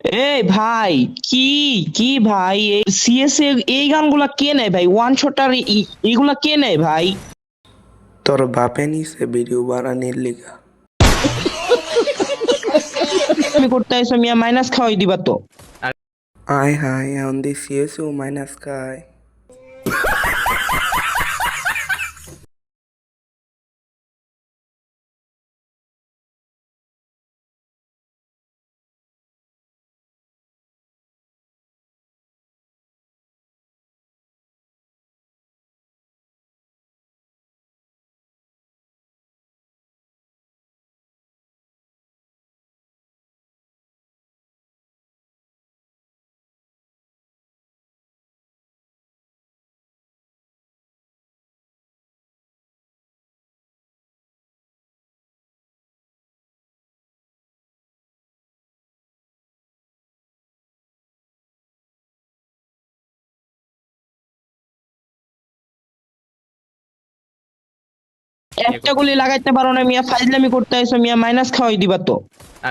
এই ভাই, কি কি ভাই, এই সিএস এই গানগুলা কে নেয় ভাই? ওয়ান শটার এগুলা কে নেয় ভাই? তোর বাপে নিছে ভিডিও বানানির লিগা। আমি করতে আইসো মিয়া, মাইনাস খাওয়াই দিবা তো। আয় হায় এখন দি সিএসও মাইনাস খায়। একটা গুলি লাগাইতে পারো না মিয়া, ফাইজলামি করতে আইসো মিয়া, মাইনাস খাওয়াই দিবা তো।